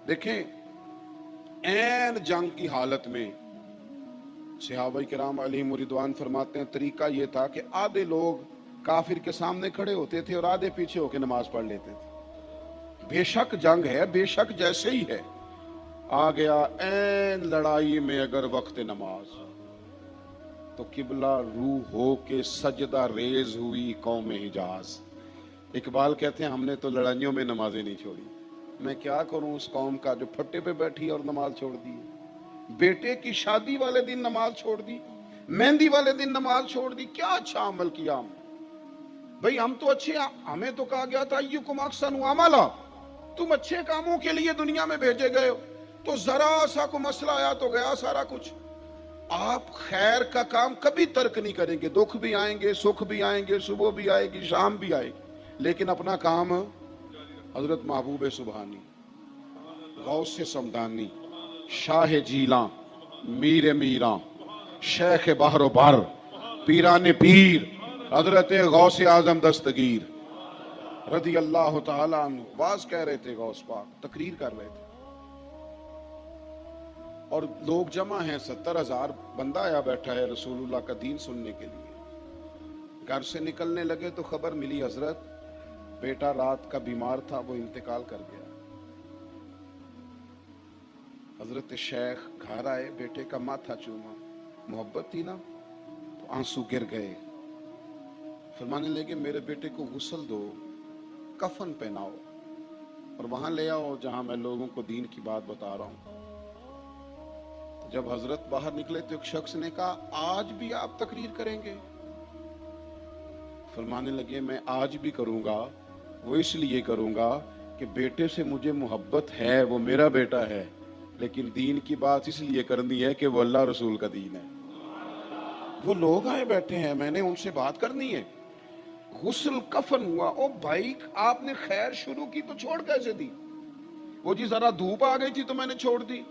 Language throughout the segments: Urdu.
دیکھیں این جنگ کی حالت میں صحابہ کرام علیہم رضوان فرماتے ہیں طریقہ یہ تھا کہ آدھے لوگ کافر کے سامنے کھڑے ہوتے تھے اور آدھے پیچھے ہو کے نماز پڑھ لیتے تھے. بے شک جنگ ہے، بے شک جیسے ہی ہے. آ گیا این لڑائی میں اگر وقت نماز تو قبلہ روح ہو کے سجدہ ریز ہوئی قوم حجاز. اقبال کہتے ہیں ہم نے تو لڑائیوں میں نمازیں نہیں چھوڑی. میں کیا کروں اس قوم کا جو پھٹے پہ بیٹھی اور نماز چھوڑ دی. بیٹے کی شادی والے دن نماز چھوڑ دی، مہندی والے دن نماز چھوڑ دی. کیا اچھا عمل کیا ہم بھئی؟ ہم تو اچھے، ہمیں تو کہا گیا تھا ایکم احسن عملا، تم اچھے کاموں کے لیے دنیا میں بھیجے گئے ہو. تو ذرا سا کو مسئلہ آیا تو گیا سارا کچھ. آپ خیر کا کام کبھی ترک نہیں کریں گے. دکھ بھی آئیں گے، سکھ بھی آئیں گے، صبح بھی آئے گی، شام بھی آئے گی، لیکن اپنا کام. حضرت محبوب سبحانی، غوث سمدانی، شاہ جیلاں، میر میراں، شیخ بحر و بر، پیران پیر، حضرت غوث اعظم دستگیر رضی اللہ تعالیٰ عنہ واز کہہ رہے تھے. غوث پاک تقریر کر رہے تھے اور لوگ جمع ہیں، 70,000 بندہ آیا بیٹھا ہے رسول اللہ کا دین سننے کے لیے. گھر سے نکلنے لگے تو خبر ملی حضرت بیٹا رات کا بیمار تھا، وہ انتقال کر گیا. حضرت شیخ گھر آئے، بیٹے کا ماتھا چوما، محبت تھی نا تو آنسو گر گئے. فرمانے لگے میرے بیٹے کو غسل دو، کفن پہناؤ اور وہاں لے آؤ جہاں میں لوگوں کو دین کی بات بتا رہا ہوں. جب حضرت باہر نکلے تو ایک شخص نے کہا آج بھی آپ تقریر کریں گے؟ فرمانے لگے میں آج بھی کروں گا، وہ اس لیے کروں گا کہ بیٹے سے مجھے محبت ہے، وہ میرا بیٹا ہے، لیکن دین کی بات اس لیے کرنی ہے کہ وہ اللہ رسول کا دین ہے. وہ لوگ آئے بیٹھے ہیں، میں نے ان سے بات کرنی ہے. غسل کفن ہوا. او بھائی آپ نے خیر شروع کی تو چھوڑ کیسے دی؟ وہ جی ذرا دھوپ آ گئی تھی تو میں نے چھوڑ دی،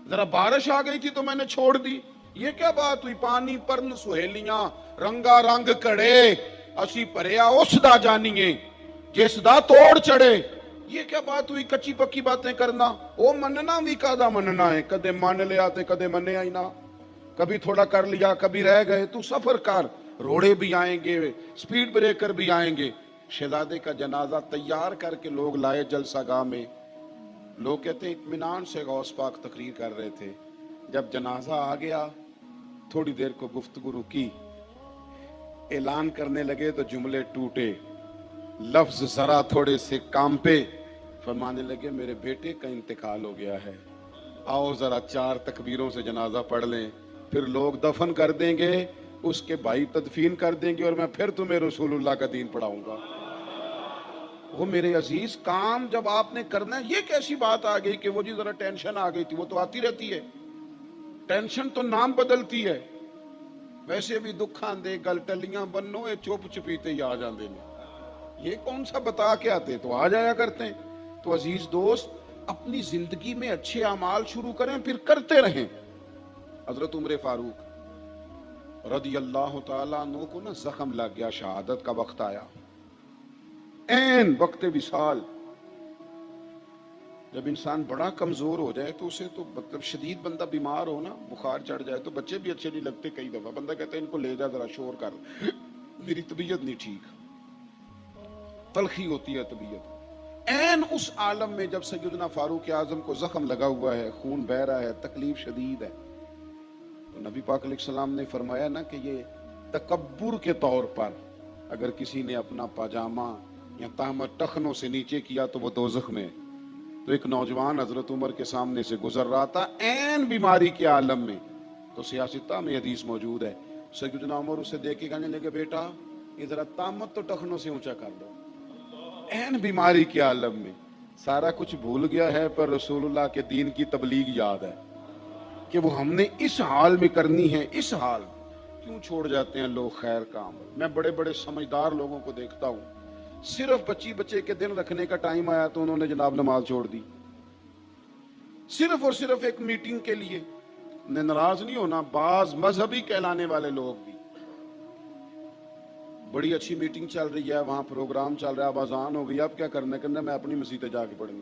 ذرا بارش آ گئی تھی تو میں نے چھوڑ دی. یہ کیا بات ہوئی؟ پانی پرن سہیلیاں رنگا رنگ کڑے اسی پریا اس دا جانیے جس دا توڑ چڑھے. یہ کیا بات ہوئی کچی پکی باتیں کرنا؟ او مننا بھی کادا مننا ہے، کدے مان لیا تے کدے منے آئی نہ، کبھی تھوڑا کر لیا کبھی رہ گئے. تو سفر کر، روڑے بھی آئیں گے، سپیڈ بریکر بھی آئیں گے. شہزادے کا جنازہ تیار کر کے لوگ لائے جلسہ گاہ میں. لوگ کہتے ہیں اطمینان سے غوث پاک تقریر کر رہے تھے. جب جنازہ آ گیا تھوڑی دیر کو گفتگو رکی، اعلان کرنے لگے تو جملے ٹوٹے، لفظ ذرا تھوڑے سے کانپے. فرمانے لگے میرے بیٹے کا انتقال ہو گیا ہے، آؤ ذرا 4 تکبیروں سے جنازہ پڑھ لیں، پھر لوگ دفن کر دیں گے، اس کے بھائی تدفین کر دیں گے اور میں پھر تمہیں رسول اللہ کا دین پڑھاؤں گا. وہ میرے عزیز کام جب آپ نے کرنا ہے، یہ کیسی بات آ گئی کہ وہ جی ذرا ٹینشن آ گئی تھی؟ وہ تو آتی رہتی ہے، ٹینشن تو نام بدلتی ہے. ویسے بھی دکھاں دے گل ٹلیاں بنو، یہ چپ چپیتے ہی آ جاندے نے. یہ کون سا بتا کے آتے، تو آ جایا کرتے ہیں. تو عزیز دوست اپنی زندگی میں اچھے اعمال شروع کریں پھر کرتے رہیں. حضرت عمر فاروق رضی اللہ تعالیٰ عنہ کو نا زخم لگ گیا، شہادت کا وقت آیا، این وقت وصال. جب انسان بڑا کمزور ہو جائے تو اسے تو مطلب شدید بندہ بیمار ہو نا، بخار چڑھ جائے تو بچے بھی اچھے نہیں لگتے. کئی دفعہ بندہ کہتا ہے ان کو لے جا ذرا شور کر، میری طبیعت نہیں ٹھیک، تلخی ہوتی ہے طبیعت. این اس عالم میں جب سیدنا فاروق اعظم کو زخم لگا ہوا ہے، خون بہ رہا ہے، تکلیف شدید ہے، تو نبی پاک علیہ السلام نے فرمایا نا کہ یہ تکبر کے طور پر اگر کسی نے اپنا پاجامہ یا تہمت ٹخنوں سے نیچے کیا تو وہ دوزخ میں. تو ایک نوجوان حضرت عمر کے سامنے سے گزر رہا تھا این بیماری کے عالم میں، تو سیاستہ میں حدیث موجود ہے، سیدنا عمر اسے دیکھ کے کہنے لگے بیٹا یہ ذرا تہمت تو ٹخنوں سے اونچا کر دو. این بیماری کے عالم میں سارا کچھ بھول گیا ہے، پر رسول اللہ کے دین کی تبلیغ یاد ہے کہ وہ ہم نے اس حال میں کرنی ہے. اس حال کیوں چھوڑ جاتے ہیں لوگ خیر کا عمل؟ میں بڑے بڑے سمجھدار لوگوں کو دیکھتا ہوں، صرف بچے کے دن رکھنے کا ٹائم آیا تو انہوں نے جناب نماز چھوڑ دی، صرف اور صرف ایک میٹنگ کے لیے. ناراض نہیں ہونا، بعض مذہبی کہلانے والے لوگ بھی بڑی اچھی میٹنگ چل رہی ہے، وہاں پروگرام چل رہا ہے، اب اذان ہو گئی، اب کیا کرنا ہے؟ میں اپنی مسجد جا کے پڑھنی.